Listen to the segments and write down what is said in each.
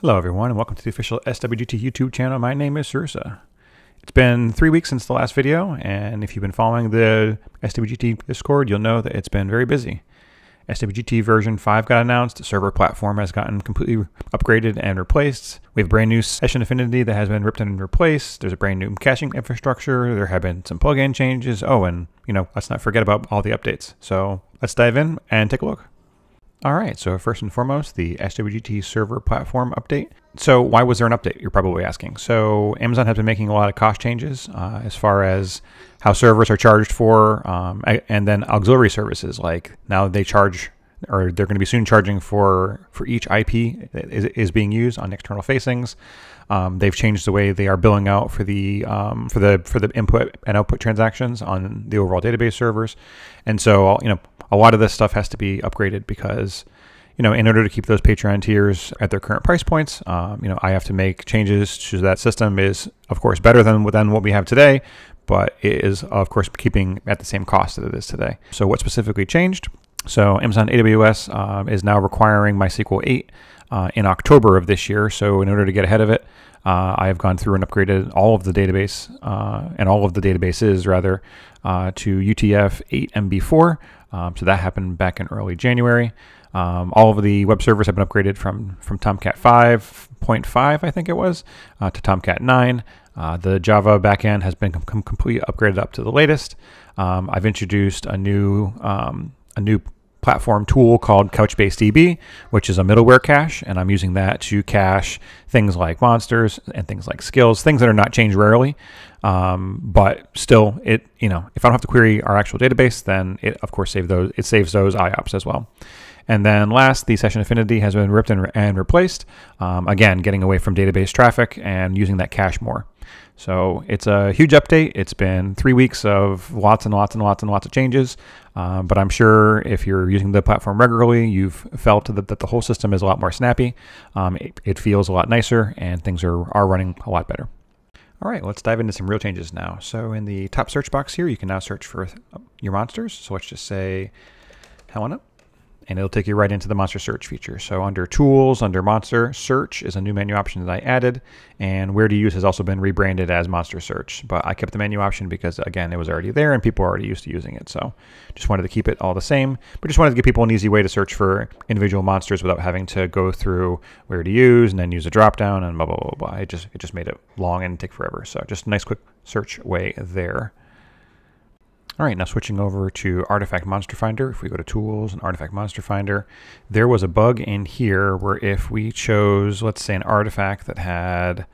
Hello everyone and welcome to the official SWGT YouTube channel. My name is Rune. It's been 3 weeks since the last video, and if you've been following the SWGT Discord, you'll know that it's been very busy. SWGT version 5 got announced, the server platform has gotten completely upgraded and replaced. We have a brand new session affinity that has been ripped and replaced. There's a brand new caching infrastructure. There have been some plugin changes. Oh, and let's not forget about all the updates. So let's dive in and take a look. All right, so first and foremost, the SWGT server platform update. So why was there an update, you're probably asking? So Amazon has been making a lot of cost changes as far as how servers are charged for, and then auxiliary services, like now they charge, or they're going to be soon charging for each IP that is being used on external facings. They've changed the way they are billing out for the input and output transactions on the overall database servers, and so a lot of this stuff has to be upgraded because, in order to keep those Patreon tiers at their current price points, I have to make changes so that system is, of course, better than what we have today, but it is, of course, keeping at the same cost that it is today. So what specifically changed? So Amazon AWS is now requiring MySQL 8 in October of this year. So in order to get ahead of it, I have gone through and upgraded all of the database and all of the databases rather to UTF-8 MB4. So that happened back in early January. All of the web servers have been upgraded from Tomcat 5.5, I think it was, to Tomcat 9. The Java backend has been completely upgraded up to the latest. I've introduced a new platform tool called Couchbase DB, which is a middleware cache, and I'm using that to cache things like monsters and things like skills, things that are not changed rarely. But still, if I don't have to query our actual database, then it of course saves those IOPS as well. And then last, the session affinity has been ripped and replaced. Again, getting away from database traffic and using that cache more. So it's a huge update. It's been 3 weeks of lots and lots and lots and lots of changes. But I'm sure if you're using the platform regularly, you've felt that the whole system is a lot more snappy. It feels a lot nicer, and things are running a lot better. All right, let's dive into some real changes now. So in the top search box here, you can now search for your monsters. So let's just say Helena, and it'll take you right into the monster search feature. So under tools, under monster search is a new menu option that I added, and where to use has also been rebranded as monster search. But I kept the menu option because, again, it was already there and people are already used to using it. So just wanted to keep it all the same, but just wanted to give people an easy way to search for individual monsters without having to go through where to use and then use a drop down and blah, blah, blah, blah. It just made it long and take forever. So just a nice quick search way there. All right, now switching over to Artifact Monster Finder. If we go to Tools and Artifact Monster Finder, there was a bug in here where if we chose, let's say, an artifact that had,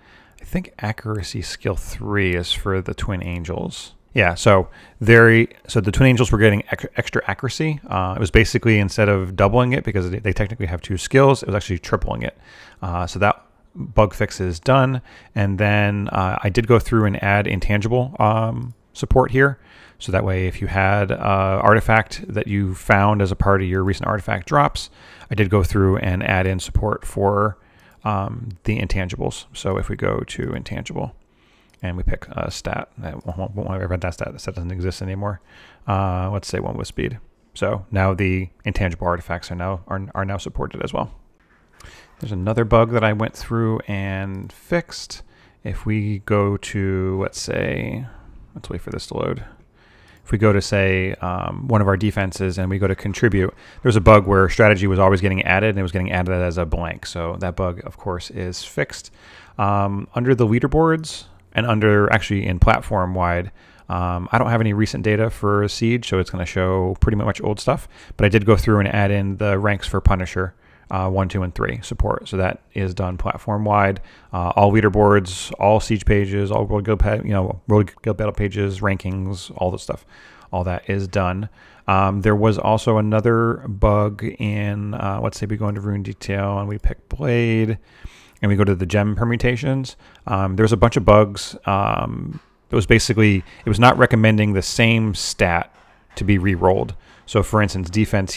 I think Accuracy Skill 3 is for the Twin Angels. Yeah, so the Twin Angels were getting extra accuracy. It was basically, instead of doubling it, because they technically have 2 skills, it was actually tripling it. So that bug fix is done. And then I did go through and add intangible support here. So that way, if you had an artifact that you found as a part of your recent artifact drops, I did go through and add in support for the intangibles. So if we go to intangible and we pick a stat, I won't worry about that stat. That stat doesn't exist anymore. Let's say one with speed. So now the intangible artifacts are now supported as well. There's another bug that I went through and fixed. If we go to, let's wait for this to load. If we go to, say, one of our defenses and we go to contribute, there's a bug where strategy was always getting added and it was getting added as a blank. So that bug, of course, is fixed. Under the leaderboards and actually in platform wide, I don't have any recent data for Siege, so it's going to show pretty much old stuff. But I did go through and add in the ranks for Punisher 1, 2, and 3 support. So that is done platform wide. All leaderboards, all Siege pages, all World Guild Battle pages, rankings, all this stuff. All that is done. There was also another bug in, let's say we go into Rune Detail and we pick Blade and we go to the gem permutations. There's a bunch of bugs. It was not recommending the same stat to be re-rolled. So for instance, defense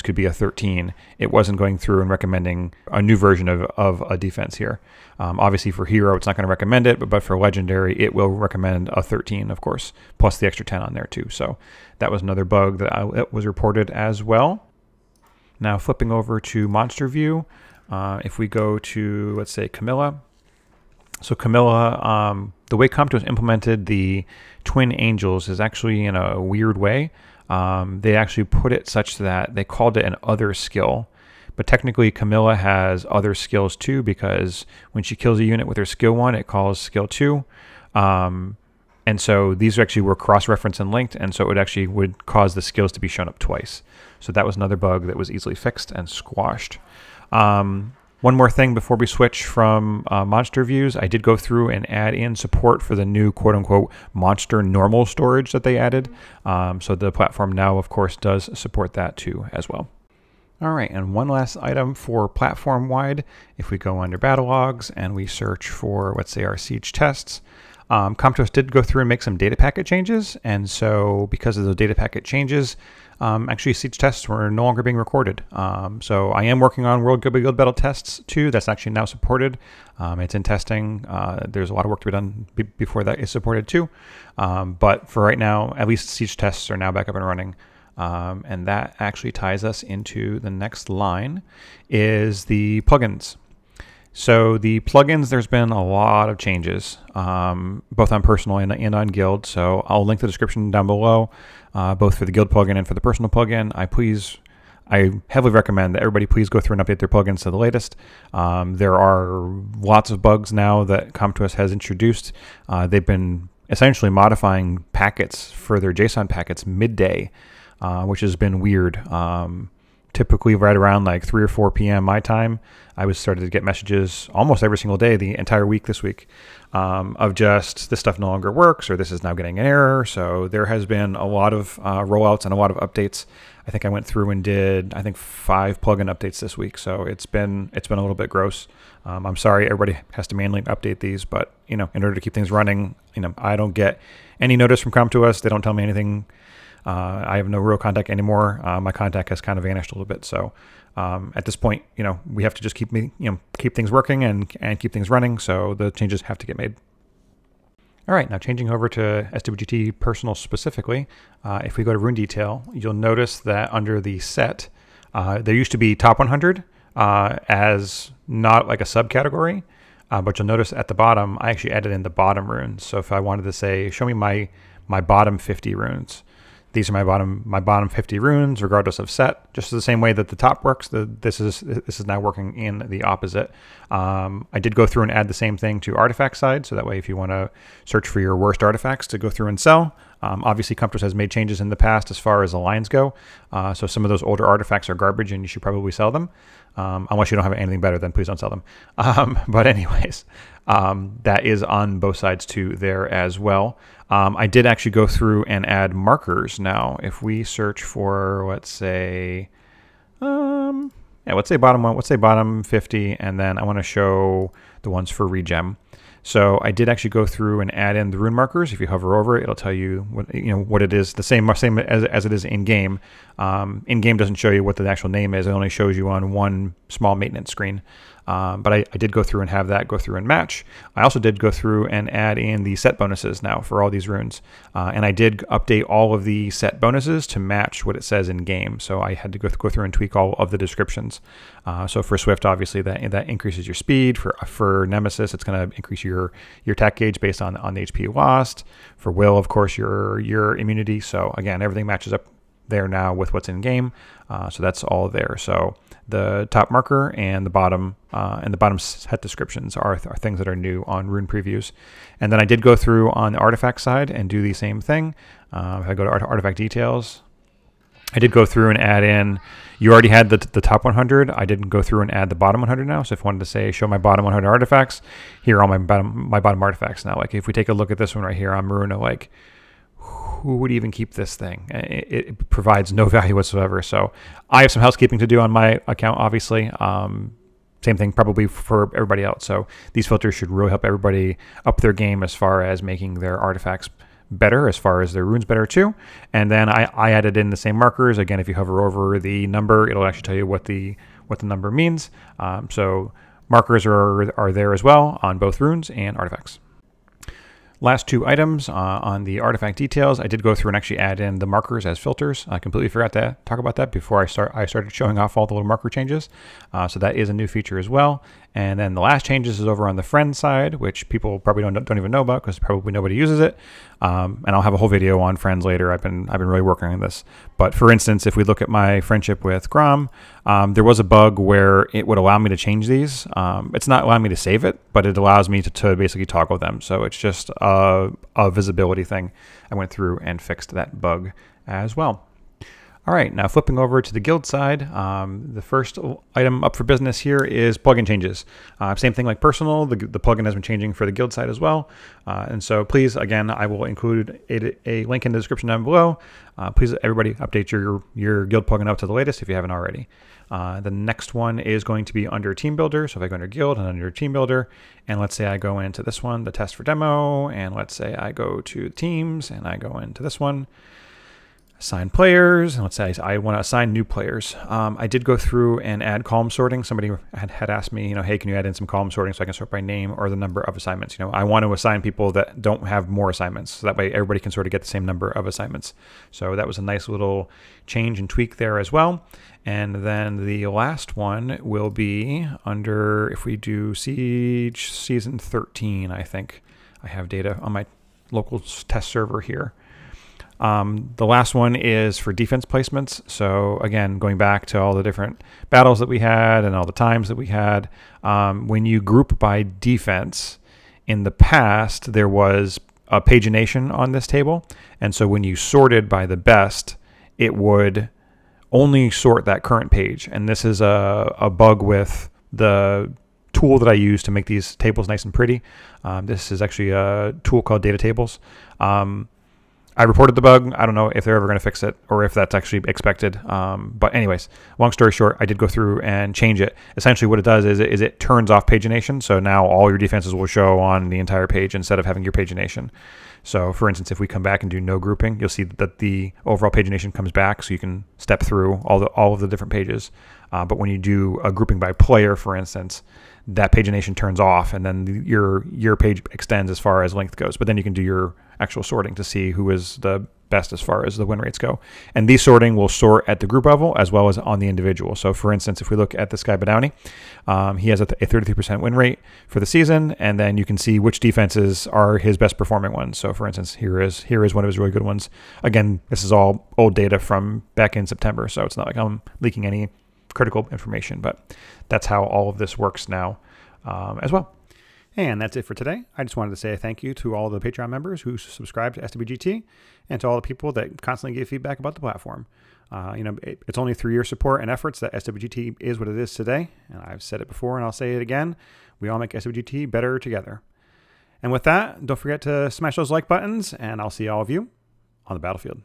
could be a 13. It wasn't going through and recommending a new version of a defense here. Obviously for hero, it's not going to recommend it, but for legendary, it will recommend a 13, of course, plus the extra 10 on there too. So that was another bug that was reported as well. Now flipping over to monster view, If we go to, let's say, Camilla. So Camilla, the way Comptos implemented the twin angels is actually in a weird way. They actually put it such that they called it an other skill. But technically, Camilla has other skills too, because when she kills a unit with her skill 1, it calls skill 2. And so these actually were cross-referenced and linked, and so it actually would cause the skills to be shown up twice. So that was another bug that was easily fixed and squashed. One more thing before we switch from monster views, I did go through and add in support for the new quote-unquote monster normal storage that they added. So the platform now, of course, does support that too as well. All right, and one last item for platform-wide. If we go under battle logs and we search for, let's say, our siege tests, Comptos did go through and make some data packet changes, and so because of those data packet changes, actually siege tests were no longer being recorded. So I am working on World Guild Battle tests too. That's actually now supported. It's in testing. There's a lot of work to be done before that is supported too. But for right now, at least siege tests are now back up and running. And that actually ties us into the next line, is the plugins. So the plugins, there's been a lot of changes, both on personal and on guild. So I'll link the description down below, both for the guild plugin and for the personal plugin. I heavily recommend that everybody please go through and update their plugins to the latest. There are lots of bugs now that Comptos has introduced. They've been essentially modifying packets for their JSON packets midday, which has been weird. Typically right around like 3 or 4 p.m. my time, I was started to get messages almost every single day, the entire week this week, of just this stuff no longer works, or this is now getting an error. So there has been a lot of rollouts and a lot of updates. I think I went through and did, 5 plugin updates this week. So it's been a little bit gross. I'm sorry everybody has to manually update these, but in order to keep things running, I don't get any notice from Comptos. They don't tell me anything. I have no real contact anymore. My contact has kind of vanished a little bit. So at this point, we have to just keep things working and keep things running. So the changes have to get made. All right, now changing over to SWGT Personal specifically, if we go to Rune Detail, you'll notice that under the set, there used to be top 100 as not like a subcategory, but you'll notice at the bottom, I actually added in the bottom runes. So if I wanted to say, show me my bottom 50 runes, these are my bottom 50 runes, regardless of set. Just the same way that the top works, this is now working in the opposite. I did go through and add the same thing to artifact side, so that way if you want to search for your worst artifacts to go through and sell. Obviously, Comptos has made changes in the past as far as the lines go, so some of those older artifacts are garbage and you should probably sell them. Unless you don't have anything better, then please don't sell them. But anyways, that is on both sides too there as well. I did actually go through and add markers now. If we search for, let's say bottom one, let's say bottom 50, and then I want to show the ones for regem. So I did actually go through and add in the rune markers. If you hover over it, it'll tell you what it is. The same as it is in game. In game doesn't show you what the actual name is. It only shows you on one small maintenance screen. But I did go through and have that go through and match. I also did go through and add in the set bonuses now for all these runes. And I did update all of the set bonuses to match what it says in game. So I had to go through and tweak all of the descriptions. So for Swift, obviously that increases your speed. For Nemesis, it's going to increase your attack gauge based on the HP lost. For Will, of course, your immunity. So again, everything matches up there now with what's in game. So that's all there. So the top marker and the bottom set descriptions are things that are new on rune previews. And then I did go through on the artifact side and do the same thing. If I go to artifact details, I did go through and add in, you already had the top 100. I didn't go through and add the bottom 100 now. So if I wanted to say, show my bottom 100 artifacts, here are all my bottom artifacts now. Like if we take a look at this one right here on Rune, like, who would even keep this thing? It provides no value whatsoever. So I have some housekeeping to do on my account, obviously. Same thing probably for everybody else. So these filters should really help everybody up their game as far as making their artifacts better, as far as their runes better too. And then I added in the same markers. Again, if you hover over the number, it'll actually tell you what the number means. So markers are there as well on both runes and artifacts. Last two items on the artifact details, I did go through and actually add in the markers as filters. I completely forgot to talk about that before I started showing off all the little marker changes. So that is a new feature as well. And then the last changes is over on the friend side, which people probably don't even know about because probably nobody uses it. And I'll have a whole video on friends later. I've been really working on this. But for instance, if we look at my friendship with Grom, there was a bug where it would allow me to change these. It's not allowing me to save it, but it allows me to basically toggle them. So it's just a visibility thing. I went through and fixed that bug as well. All right, now flipping over to the guild side, the first item up for business here is plugin changes. Same thing like personal, the plugin has been changing for the guild side as well. And so please, again, I will include a link in the description down below. Please, everybody, update your guild plugin up to the latest if you haven't already. The next one is going to be under Team Builder. So if I go under Guild and under Team Builder, and let's say I go into this one, the test for demo, and let's say I go to Teams and I go into this one, assign players, and let's say I want to assign new players. I did go through and add column sorting. Somebody had asked me, hey, can you add in some column sorting so I can sort by name or the number of assignments? I want to assign people that don't have more assignments, so that way everybody can sort of get the same number of assignments. So that was a nice little change and tweak there as well. And then the last one will be under, if we do Siege Season 13, I think I have data on my local test server here. The last one is for defense placements. So again, going back to all the different battles that we had and all the times that we had, when you group by defense, in the past, there was a pagination on this table. And so when you sorted by the best, it would only sort that current page. And this is a bug with the tool that I use to make these tables nice and pretty. This is actually a tool called Data Tables. I reported the bug. I don't know if they're ever going to fix it or if that's actually expected. But anyways, long story short, I did go through and change it. Essentially what it does is it turns off pagination. So now all your defenses will show on the entire page instead of having your pagination. So for instance, if we come back and do no grouping, you'll see that the overall pagination comes back so you can step through all of the different pages. But when you do a grouping by player, for instance, that pagination turns off and then your page extends as far as length goes. But then you can do your actual sorting to see who is the best as far as the win rates go. And these sorting will sort at the group level as well as on the individual. So for instance, if we look at this guy Badowny, he has a 33% win rate for the season, and then you can see which defenses are his best performing ones. So for instance, here is one of his really good ones. Again, this is all old data from back in September, so it's not like I'm leaking any critical information, but that's how all of this works now as well. And that's it for today. I just wanted to say a thank you to all the Patreon members who subscribe to SWGT and to all the people that constantly give feedback about the platform. It's only through your support and efforts that SWGT is what it is today. And I've said it before and I'll say it again. We all make SWGT better together. And with that, don't forget to smash those like buttons, and I'll see all of you on the battlefield.